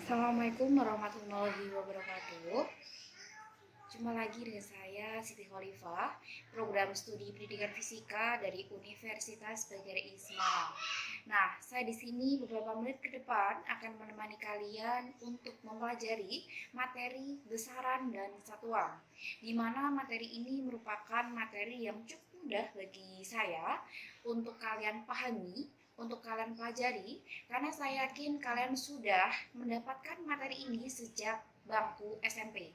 Assalamualaikum warahmatullahi wabarakatuh. Jumpa lagi dengan saya Siti Khalifah, program studi pendidikan fisika dari Universitas Bagharia Isma. Nah, saya di sini beberapa menit ke depan akan menemani kalian untuk mempelajari materi besaran dan satuan, di mana materi ini merupakan materi yang cukup mudah bagi saya untuk kalian pahami, untuk kalian pelajari, karena saya yakin kalian sudah mendapatkan materi ini sejak bangku SMP.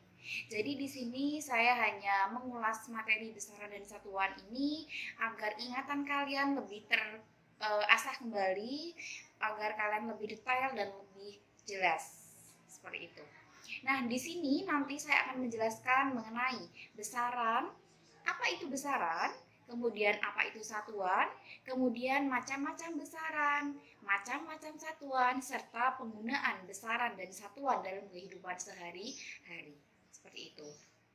Jadi di sini saya hanya mengulas materi besaran dan satuan ini agar ingatan kalian lebih terasah kembali, agar kalian lebih detail dan lebih jelas. Seperti itu. Nah, di sini nanti saya akan menjelaskan mengenai besaran, apa itu besaran, kemudian apa itu satuan, kemudian macam-macam besaran, macam-macam satuan, serta penggunaan besaran dan satuan dalam kehidupan sehari-hari. Seperti itu.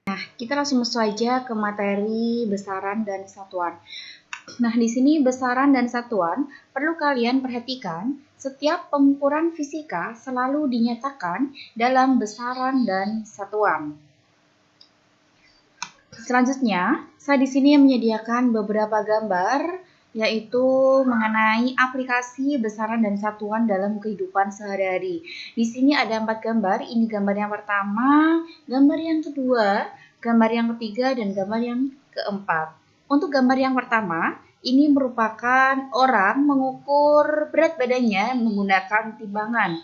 Nah, kita langsung masuk saja ke materi besaran dan satuan. Nah, di sini besaran dan satuan perlu kalian perhatikan, setiap pengukuran fisika selalu dinyatakan dalam besaran dan satuan. Selanjutnya, saya di sini menyediakan beberapa gambar yaitu mengenai aplikasi besaran dan satuan dalam kehidupan sehari-hari. Di sini ada 4 gambar. Ini gambar yang pertama, gambar yang kedua, gambar yang ketiga, dan gambar yang keempat. Untuk gambar yang pertama, ini merupakan orang mengukur berat badannya menggunakan timbangan.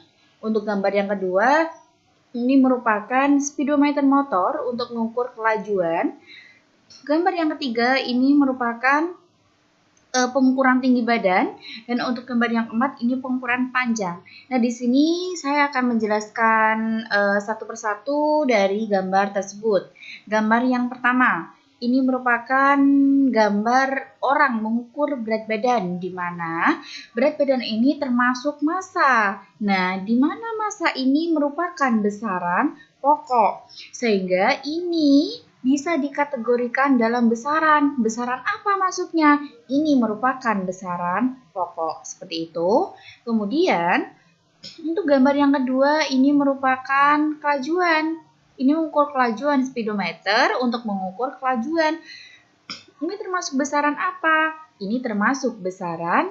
Untuk gambar yang kedua, ini merupakan speedometer motor untuk mengukur kelajuan. Gambar yang ketiga ini merupakan pengukuran tinggi badan, dan untuk gambar yang keempat ini pengukuran panjang. Nah, di sini saya akan menjelaskan satu persatu dari gambar tersebut. Gambar yang pertama, ini merupakan gambar orang mengukur berat badan, di mana berat badan ini termasuk massa. Nah, di mana massa ini merupakan besaran pokok, sehingga ini bisa dikategorikan dalam besaran. Besaran apa masuknya? Ini merupakan besaran pokok, seperti itu. Kemudian, untuk gambar yang kedua, ini merupakan kelajuan. Ini mengukur kelajuan, speedometer untuk mengukur kelajuan. Ini termasuk besaran apa? Ini termasuk besaran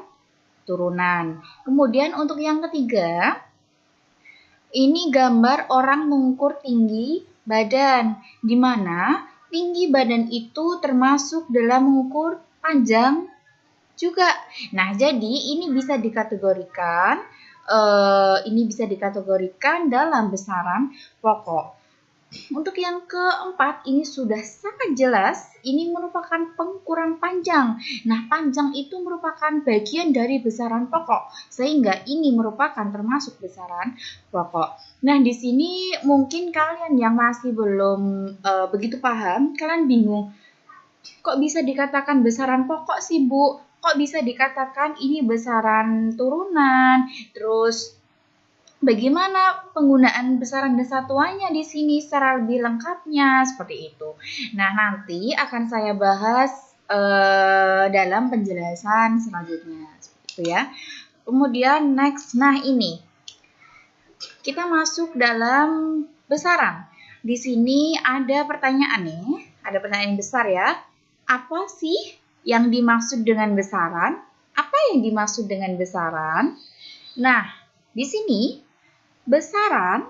turunan. Kemudian untuk yang ketiga, ini gambar orang mengukur tinggi badan, di mana tinggi badan itu termasuk dalam mengukur panjang juga. Nah, jadi ini bisa dikategorikan dalam besaran pokok. Untuk yang keempat, ini sudah sangat jelas, ini merupakan pengukuran panjang. Nah, panjang itu merupakan bagian dari besaran pokok, sehingga ini merupakan termasuk besaran pokok. Nah, di sini mungkin kalian yang masih belum begitu paham, kalian bingung, kok bisa dikatakan besaran pokok sih, Bu? Kok bisa dikatakan ini besaran turunan? Terus bagaimana penggunaan besaran dan satuannya di sini secara lebih lengkapnya, seperti itu. Nah, nanti akan saya bahas dalam penjelasan selanjutnya, seperti itu ya. Kemudian next, nah ini kita masuk dalam besaran. Di sini ada pertanyaan nih, ada pertanyaan besar ya. Apa sih yang dimaksud dengan besaran? Apa yang dimaksud dengan besaran? Nah, di sini besaran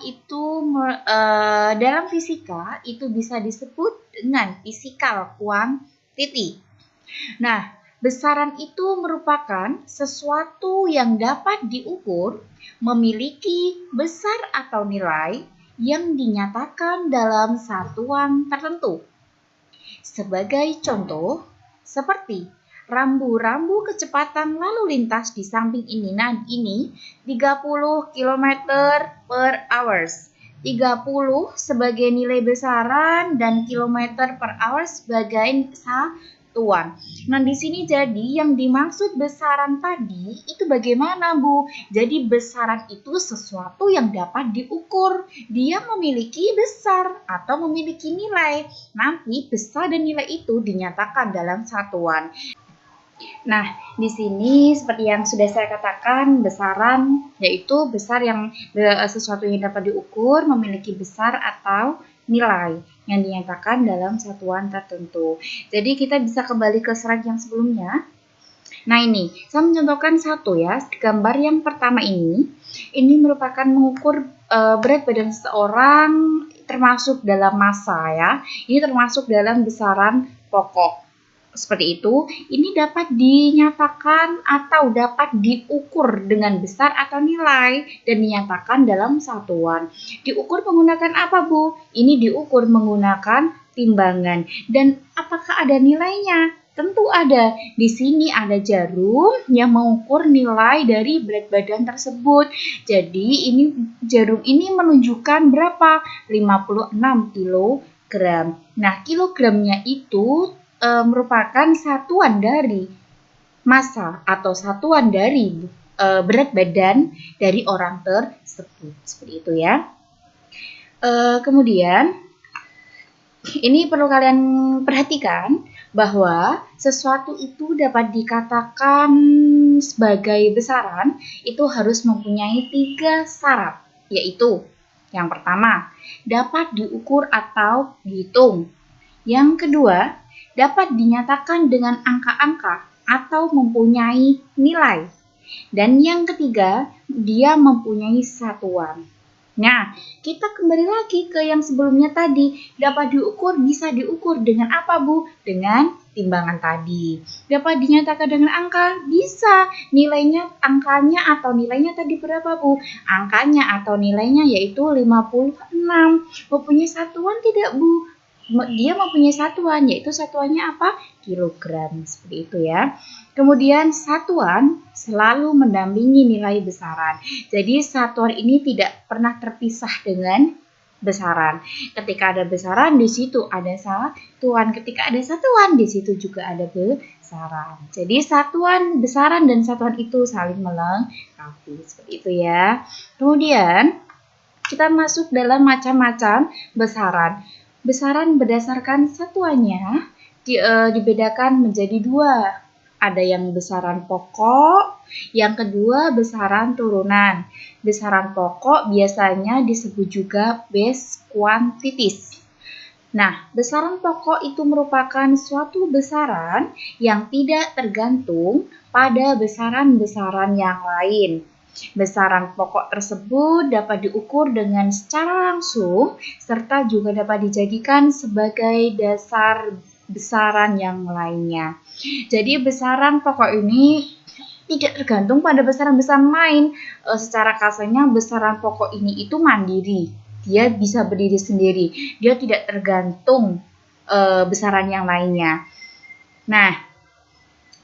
itu dalam fisika itu bisa disebut dengan physical quantity. Nah, besaran itu merupakan sesuatu yang dapat diukur, memiliki besar atau nilai yang dinyatakan dalam satuan tertentu. Sebagai contoh, seperti rambu-rambu kecepatan lalu lintas di samping ini. Nah, ini 30 km per hours. 30 sebagai nilai besaran dan kilometer per hour sebagai satuan. Nah, di sini jadi yang dimaksud besaran tadi itu bagaimana, Bu? Jadi besaran itu sesuatu yang dapat diukur. Dia memiliki besar atau memiliki nilai. Nanti besar dan nilai itu dinyatakan dalam satuan. Nah, di sini seperti yang sudah saya katakan, besaran yaitu besar yang sesuatu yang dapat diukur memiliki besar atau nilai yang dinyatakan dalam satuan tertentu. Jadi kita bisa kembali ke slide yang sebelumnya. Nah ini, saya mencontohkan satu ya, gambar yang pertama ini merupakan mengukur berat badan seseorang termasuk dalam massa ya, ini termasuk dalam besaran pokok. Seperti itu, ini dapat dinyatakan atau dapat diukur dengan besar atau nilai dan dinyatakan dalam satuan. Diukur menggunakan apa, Bu? Ini diukur menggunakan timbangan. Dan apakah ada nilainya? Tentu ada. Di sini ada jarum yang mengukur nilai dari berat badan tersebut. Jadi ini jarum ini menunjukkan berapa? 56 kilogram. Nah, kilogramnya itu merupakan satuan dari massa atau satuan dari berat badan dari orang tersebut. Seperti itu ya. Kemudian ini perlu kalian perhatikan bahwa sesuatu itu dapat dikatakan sebagai besaran itu harus mempunyai 3 syarat, yaitu yang pertama, dapat diukur atau dihitung. Yang kedua, dapat dinyatakan dengan angka-angka atau mempunyai nilai. Dan yang ketiga, dia mempunyai satuan. Nah, kita kembali lagi ke yang sebelumnya tadi. Dapat diukur, bisa diukur dengan apa, Bu? Dengan timbangan tadi. Dapat dinyatakan dengan angka? Bisa. Nilainya, angkanya atau nilainya tadi berapa, Bu? Angkanya atau nilainya yaitu 56. Mempunyai satuan tidak, Bu? Dia mempunyai satuan, yaitu satuannya apa? Kilogram, seperti itu ya. Kemudian satuan selalu mendampingi nilai besaran. Jadi satuan ini tidak pernah terpisah dengan besaran. Ketika ada besaran, di situ ada satuan. Ketika ada satuan, di situ juga ada besaran. Jadi satuan, besaran, dan satuan itu saling melengkapi. Seperti itu ya. Kemudian kita masuk dalam macam-macam besaran. Besaran berdasarkan satuannya dibedakan menjadi 2. Ada yang besaran pokok, yang kedua besaran turunan. Besaran pokok biasanya disebut juga base quantities. Nah, besaran pokok itu merupakan suatu besaran yang tidak tergantung pada besaran-besaran yang lain. Besaran pokok tersebut dapat diukur dengan secara langsung serta juga dapat dijadikan sebagai dasar besaran yang lainnya. Jadi besaran pokok ini tidak tergantung pada besaran-besaran lain. Secara kasarnya besaran pokok ini itu mandiri. Dia bisa berdiri sendiri. Dia tidak tergantung besaran yang lainnya. Nah,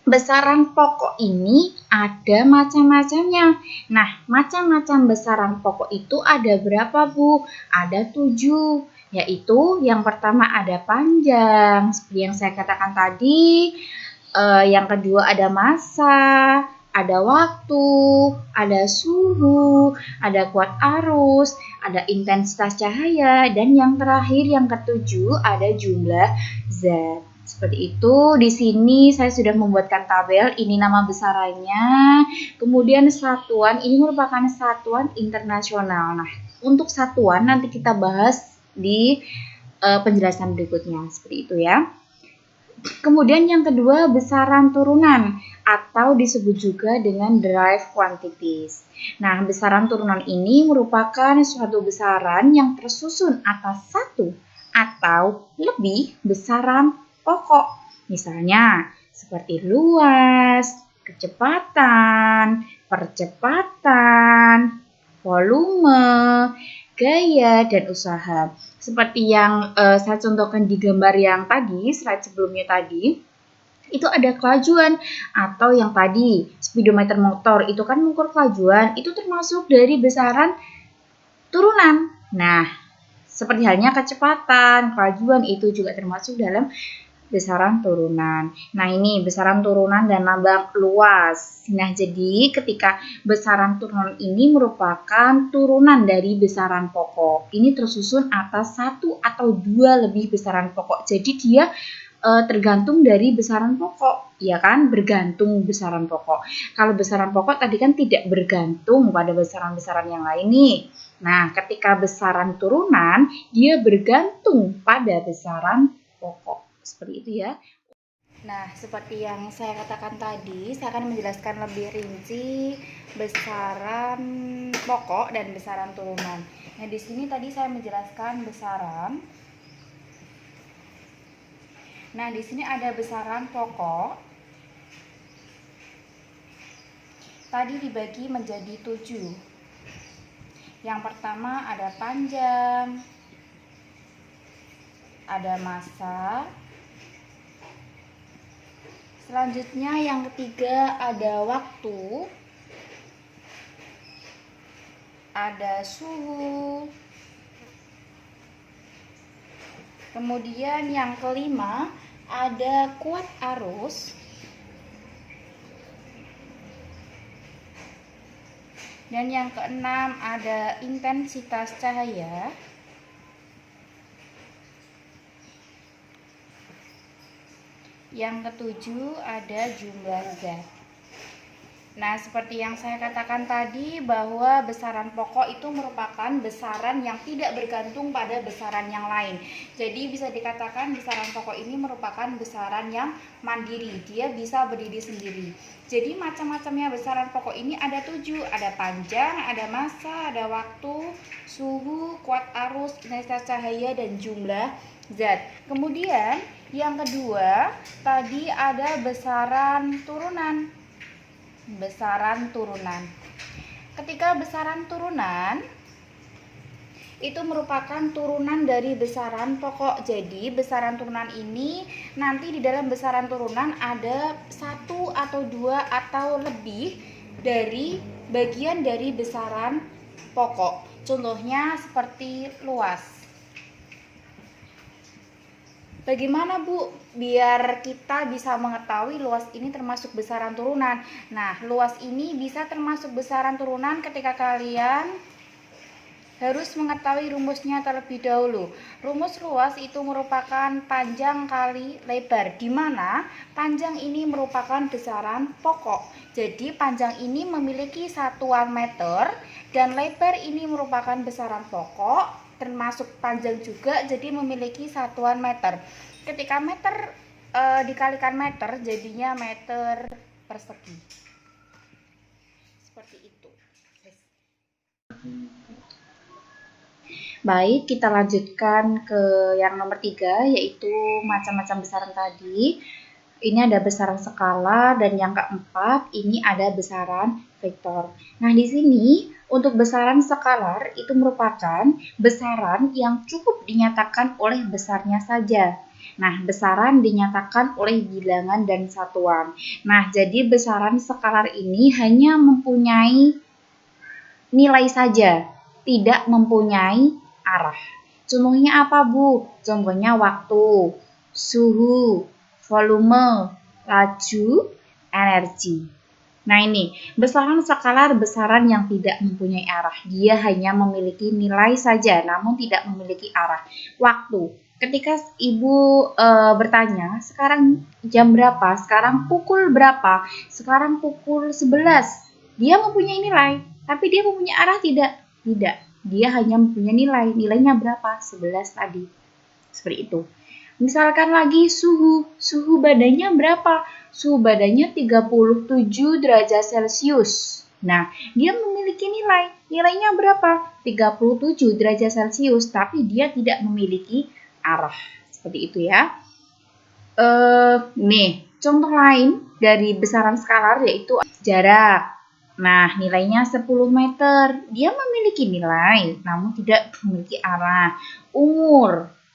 besaran pokok ini ada macam-macamnya. Nah, macam-macam besaran pokok itu ada berapa, Bu? Ada 7. Yaitu yang pertama ada panjang, seperti yang saya katakan tadi. Yang kedua ada massa, ada waktu, ada suhu, ada kuat arus, ada intensitas cahaya, dan yang terakhir yang ketujuh ada jumlah zat. Seperti itu, di sini saya sudah membuatkan tabel, ini nama besarannya. Kemudian satuan, ini merupakan satuan internasional. Nah, untuk satuan nanti kita bahas di penjelasan berikutnya, seperti itu ya. Kemudian yang kedua, besaran turunan atau disebut juga dengan derived quantities. Nah, besaran turunan ini merupakan suatu besaran yang tersusun atas satu atau lebih besaran pokok. Misalnya, seperti luas, kecepatan, percepatan, volume, gaya, dan usaha. Seperti yang saya contohkan di gambar yang tadi, slide sebelumnya tadi, itu ada kelajuan atau yang tadi speedometer motor itu kan mengukur kelajuan, itu termasuk dari besaran turunan. Nah, seperti halnya kecepatan, kelajuan itu juga termasuk dalam besaran turunan. Nah, ini besaran turunan dan lambang luas. Nah, jadi ketika besaran turunan ini merupakan turunan dari besaran pokok. Ini tersusun atas satu atau dua lebih besaran pokok. Jadi dia tergantung dari besaran pokok, ya kan? Bergantung besaran pokok. Kalau besaran pokok tadi kan tidak bergantung pada besaran-besaran yang lain nih. Nah, ketika besaran turunan, dia bergantung pada besaran pokok. Seperti itu ya. Nah, seperti yang saya katakan tadi, saya akan menjelaskan lebih rinci besaran pokok dan besaran turunan. Nah, di sini tadi saya menjelaskan besaran. Nah, di sini ada besaran pokok. Tadi dibagi menjadi 7. Yang pertama ada panjang, ada massa. Selanjutnya yang ketiga ada waktu, ada suhu. Kemudian yang kelima ada kuat arus. Dan yang keenam ada intensitas cahaya. Yang ketujuh ada jumlah zat. Nah, seperti yang saya katakan tadi bahwa besaran pokok itu merupakan besaran yang tidak bergantung pada besaran yang lain. Jadi bisa dikatakan besaran pokok ini merupakan besaran yang mandiri. Dia bisa berdiri sendiri. Jadi macam-macamnya besaran pokok ini ada 7. Ada panjang, ada massa, ada waktu, suhu, kuat arus, intensitas cahaya, dan jumlah zat. Kemudian yang kedua, tadi ada besaran turunan. Besaran turunan. Ketika besaran turunan itu merupakan turunan dari besaran pokok. Jadi besaran turunan ini nanti di dalam besaran turunan ada 1 atau 2 atau lebih dari bagian dari besaran pokok. Contohnya seperti luas. Bagaimana Bu biar kita bisa mengetahui luas ini termasuk besaran turunan? Nah, luas ini bisa termasuk besaran turunan ketika kalian harus mengetahui rumusnya terlebih dahulu. Rumus luas itu merupakan panjang kali lebar, di mana panjang ini merupakan besaran pokok. Jadi panjang ini memiliki satuan meter dan lebar ini merupakan besaran pokok, termasuk panjang juga, jadi memiliki satuan meter. Ketika meter dikalikan meter, jadinya meter persegi. Seperti itu. Baik, kita lanjutkan ke yang nomor 3, yaitu macam-macam besaran tadi. Ini ada besaran skala, dan yang keempat ini ada besaran vektor. Nah, di sini untuk besaran skalar itu merupakan besaran yang cukup dinyatakan oleh besarnya saja. Nah, besaran dinyatakan oleh bilangan dan satuan. Nah, jadi besaran skalar ini hanya mempunyai nilai saja, tidak mempunyai arah. Contohnya apa, Bu? Contohnya waktu, suhu, volume, laju, energi. Nah, ini besaran skala besaran yang tidak mempunyai arah. Dia hanya memiliki nilai saja, namun tidak memiliki arah. Waktu. Ketika Ibu bertanya, sekarang jam berapa? Sekarang pukul berapa? Sekarang pukul 11. Dia mempunyai nilai, tapi dia mempunyai arah tidak? Tidak. Dia hanya mempunyai nilai. Nilainya berapa? 11 tadi. Seperti itu. Misalkan lagi suhu. Suhu badannya berapa? Suhu badannya 37 derajat Celcius. Nah, dia memiliki nilai. Nilainya berapa? 37 derajat Celcius, tapi dia tidak memiliki arah. Seperti itu ya. Nih, contoh lain dari besaran skalar yaitu jarak. Nah, nilainya 10 meter. Dia memiliki nilai, namun tidak memiliki arah.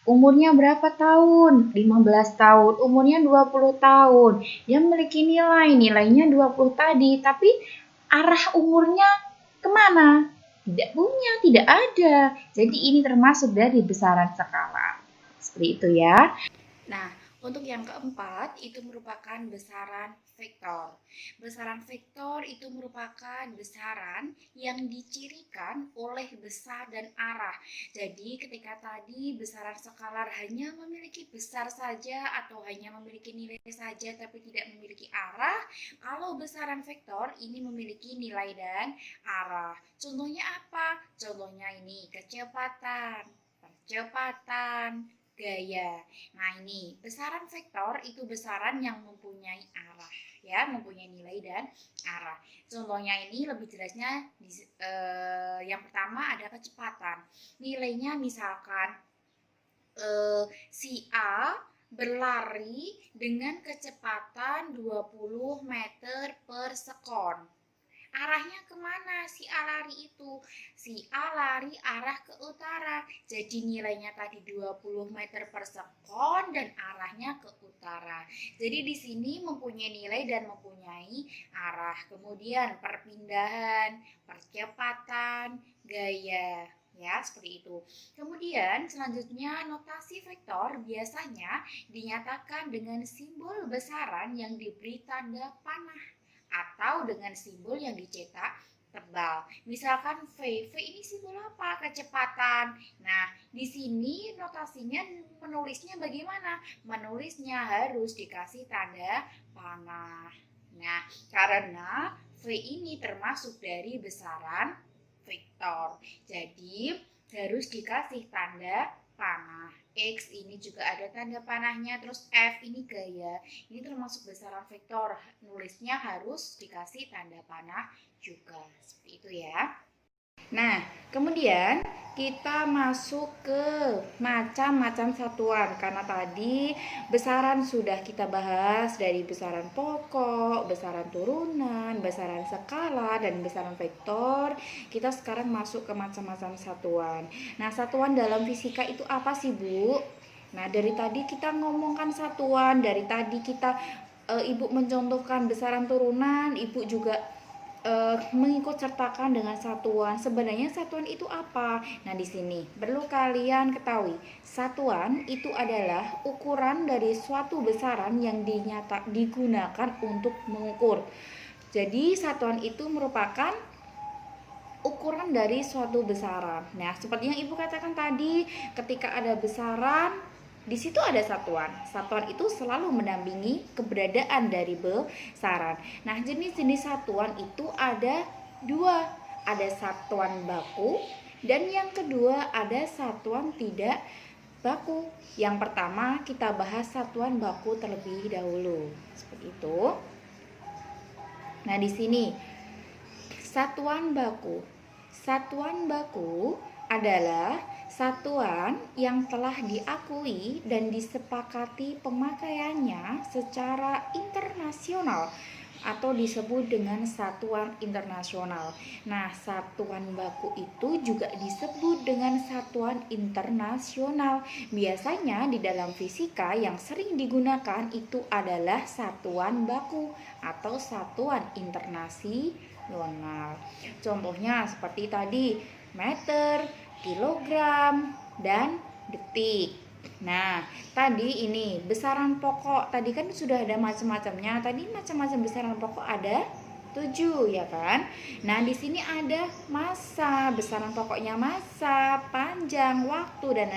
Umurnya berapa tahun? 15 tahun. Umurnya 20 tahun. Dia memiliki nilai. Nilainya 20 tadi. Tapi arah umurnya kemana? Tidak punya, tidak ada. Jadi ini termasuk dari besaran skala. Seperti itu ya. Nah, Untuk yang keempat, itu merupakan besaran vektor. Besaran vektor itu merupakan besaran yang dicirikan oleh besar dan arah. Jadi ketika tadi besaran skalar hanya memiliki besar saja atau hanya memiliki nilai saja tapi tidak memiliki arah, kalau besaran vektor ini memiliki nilai dan arah. Contohnya apa? Contohnya ini kecepatan, percepatan, gaya. Nah, ini besaran vektor itu besaran yang mempunyai arah, ya, mempunyai nilai dan arah. Contohnya ini lebih jelasnya yang pertama ada kecepatan. Nilainya misalkan si A berlari dengan kecepatan 20 meter per sekon. Arahnya kemana si A lari itu? Si A lari arah ke utara. Jadi nilainya tadi 20 meter per sekon dan arahnya ke utara. Jadi di sini mempunyai nilai dan mempunyai arah. Kemudian perpindahan, percepatan, gaya. Ya, seperti itu. Kemudian selanjutnya notasi vektor biasanya dinyatakan dengan simbol besaran yang diberi tanda panah atau dengan simbol yang dicetak tebal. Misalkan V ini simbol apa? Kecepatan. Nah, di sini notasinya menulisnya bagaimana? Menulisnya harus dikasih tanda panah. Nah, karena V ini termasuk dari besaran vektor. Jadi, harus dikasih tanda panah. X ini juga ada tanda panahnya, terus F ini gaya. Ini termasuk besaran vektor. Nulisnya harus dikasih tanda panah juga. Seperti itu ya. Nah, kemudian kita masuk ke macam-macam satuan. Karena tadi besaran sudah kita bahas dari besaran pokok, besaran turunan, besaran skala, dan besaran vektor. Kita sekarang masuk ke macam-macam satuan. Nah, satuan dalam fisika itu apa sih, Bu? Nah, dari tadi kita ngomongkan satuan, dari tadi kita Ibu mencontohkan besaran turunan, Ibu juga mengikut sertakan dengan satuan. Sebenarnya satuan itu apa? Nah, di sini perlu kalian ketahui, satuan itu adalah ukuran dari suatu besaran yang digunakan untuk mengukur. Jadi satuan itu merupakan ukuran dari suatu besaran. Nah, seperti yang Ibu katakan tadi, ketika ada besaran, di situ ada satuan. Satuan itu selalu mendampingi keberadaan dari besaran. Nah, jenis-jenis satuan itu ada dua. Ada satuan baku dan yang kedua ada satuan tidak baku. Yang pertama kita bahas satuan baku terlebih dahulu. Seperti itu. Nah, di sini satuan baku. Satuan baku adalah satuan yang telah diakui dan disepakati pemakaiannya secara internasional atau disebut dengan satuan internasional. Nah, satuan baku itu juga disebut dengan satuan internasional. Biasanya di dalam fisika yang sering digunakan itu adalah satuan baku atau satuan internasional. Contohnya seperti tadi, meter, kilogram, dan detik. Nah, tadi ini besaran pokok. Tadi kan sudah ada macam-macamnya. Tadi macam-macam besaran pokok ada 7 ya kan? Nah, di sini ada massa, besaran pokoknya massa, panjang, waktu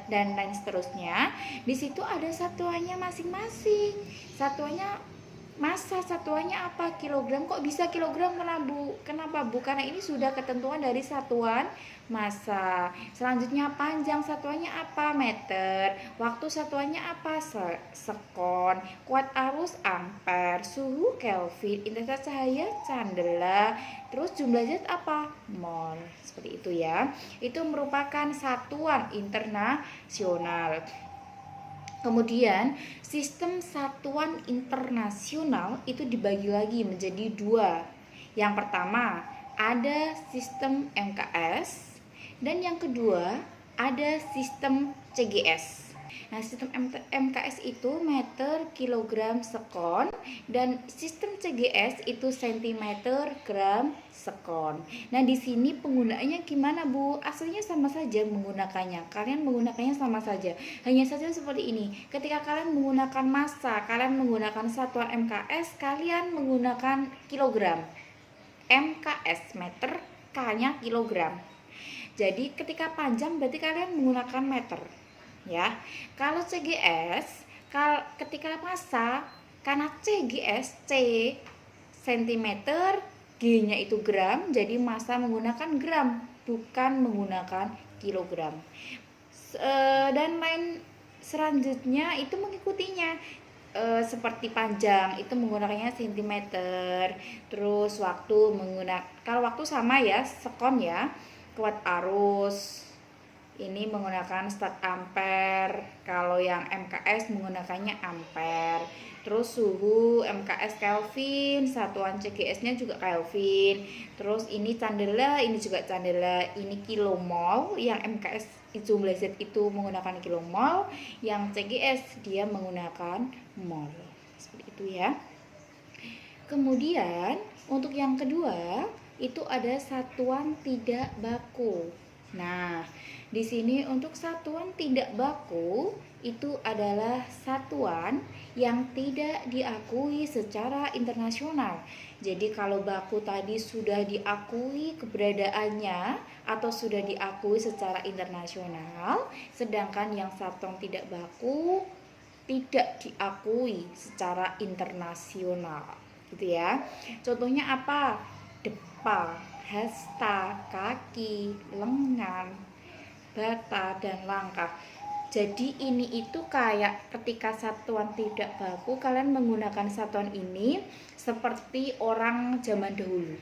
dan lain seterusnya. Di situ ada satuannya masing-masing. Satuannya massa, satuannya apa? Kilogram. Kok bisa kilogram? Kenapa Bu? Karena ini sudah ketentuan dari satuan massa. Selanjutnya panjang, satuannya apa? Meter. Waktu satuannya apa? Sekon. Kuat arus ampere. Suhu Kelvin. Intensitas cahaya candela. Terus jumlah zat apa? Mol. Seperti itu ya. Itu merupakan satuan internasional. Kemudian sistem satuan internasional itu dibagi lagi menjadi dua. Yang pertama ada sistem MKS dan yang kedua ada sistem CGS. Nah, sistem MKS itu meter, kilogram, sekon, dan sistem CGS itu sentimeter, gram, sekon. Nah, di sini penggunaannya gimana, Bu? Aslinya sama saja menggunakannya. Kalian menggunakannya sama saja. Hanya saja seperti ini. Ketika kalian menggunakan massa, kalian menggunakan satuan MKS, kalian menggunakan kilogram. MKS meter, K-nya kilogram. Jadi ketika panjang berarti kalian menggunakan meter. Ya, kalau CGS, ketika massa, karena CGS C sentimeter, G-nya itu gram, jadi massa menggunakan gram, bukan menggunakan kilogram. Dan lain selanjutnya itu mengikutinya. Seperti panjang itu menggunakannya sentimeter, terus waktu kalau waktu sama ya, sekon ya, kuat arus ini menggunakan stat ampere, kalau yang MKS menggunakannya ampere. Terus suhu MKS Kelvin, satuan CGS-nya juga Kelvin. Terus ini candela, ini juga candela, ini kilomol. Yang MKS jumlah zat itu menggunakan kilomol, yang CGS dia menggunakan mol. Seperti itu ya. Kemudian untuk yang kedua itu ada satuan tidak baku. Nah, di sini untuk satuan tidak baku itu adalah satuan yang tidak diakui secara internasional. Jadi kalau baku tadi sudah diakui keberadaannya atau sudah diakui secara internasional, sedangkan yang satuan tidak baku tidak diakui secara internasional, gitu ya. Contohnya apa? Depa, hasta, kaki, lengan, bata, dan langkah. Jadi ini itu kayak ketika satuan tidak baku, kalian menggunakan satuan ini seperti orang zaman dahulu.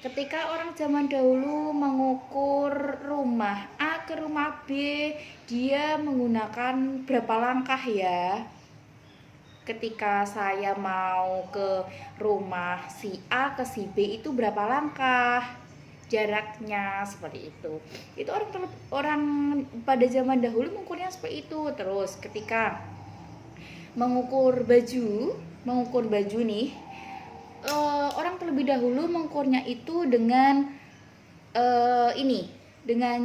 Ketika orang zaman dahulu mengukur rumah A ke rumah B, dia menggunakan berapa langkah ya? Ketika saya mau ke rumah si A ke si B itu berapa langkah jaraknya, seperti itu. Itu orang pada zaman dahulu mengukurnya seperti itu. Terus ketika mengukur baju nih, orang terlebih dahulu mengukurnya itu dengan dengan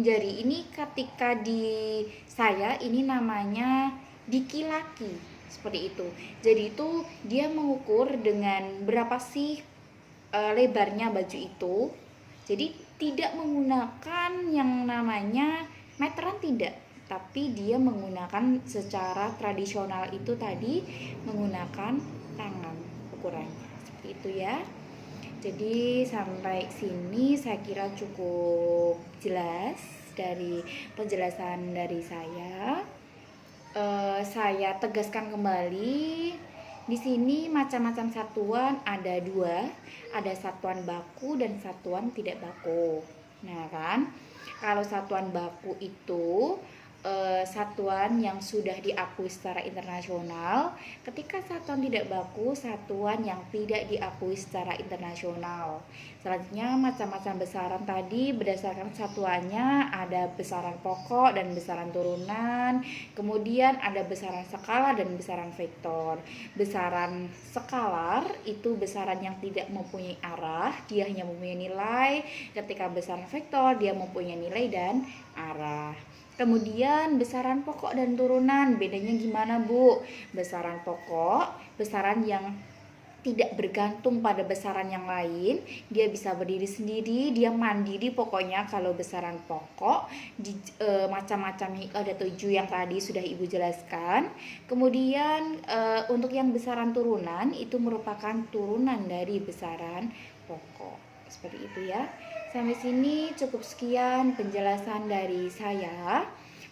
jari. Ini ketika di saya ini namanya dikilaki, seperti itu. Jadi itu dia mengukur dengan berapa sih lebarnya baju itu. Jadi tidak menggunakan yang namanya meteran, tidak, tapi dia menggunakan secara tradisional itu tadi menggunakan tangan ukurannya, seperti itu ya. Jadi sampai sini saya kira cukup jelas dari penjelasan dari saya. Saya tegaskan kembali, di sini macam-macam satuan ada dua, ada satuan baku dan satuan tidak baku. Nah kan, kalau satuan baku itu satuan yang sudah diakui secara internasional. Ketika satuan tidak baku, satuan yang tidak diakui secara internasional. Selanjutnya macam-macam besaran tadi berdasarkan satuannya, ada besaran pokok dan besaran turunan. Kemudian ada besaran skala dan besaran vektor. Besaran skalar itu besaran yang tidak mempunyai arah, dia hanya mempunyai nilai. Ketika besaran vektor dia mempunyai nilai dan arah. Kemudian besaran pokok dan turunan, bedanya gimana Bu? Besaran pokok, besaran yang tidak bergantung pada besaran yang lain, dia bisa berdiri sendiri, dia mandiri pokoknya. Kalau besaran pokok macam-macamnya ada 7 yang tadi sudah Ibu jelaskan. Kemudian untuk yang besaran turunan itu merupakan turunan dari besaran pokok, seperti itu ya. Sampai sini cukup sekian penjelasan dari saya.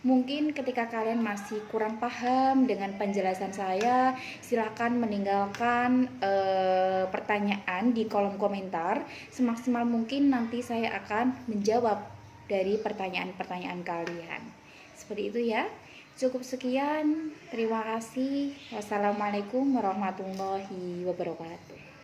Mungkin ketika kalian masih kurang paham dengan penjelasan saya, silakan meninggalkan pertanyaan di kolom komentar. Semaksimal mungkin nanti saya akan menjawab dari pertanyaan-pertanyaan kalian. Seperti itu ya. Cukup sekian. Terima kasih. Wassalamualaikum warahmatullahi wabarakatuh.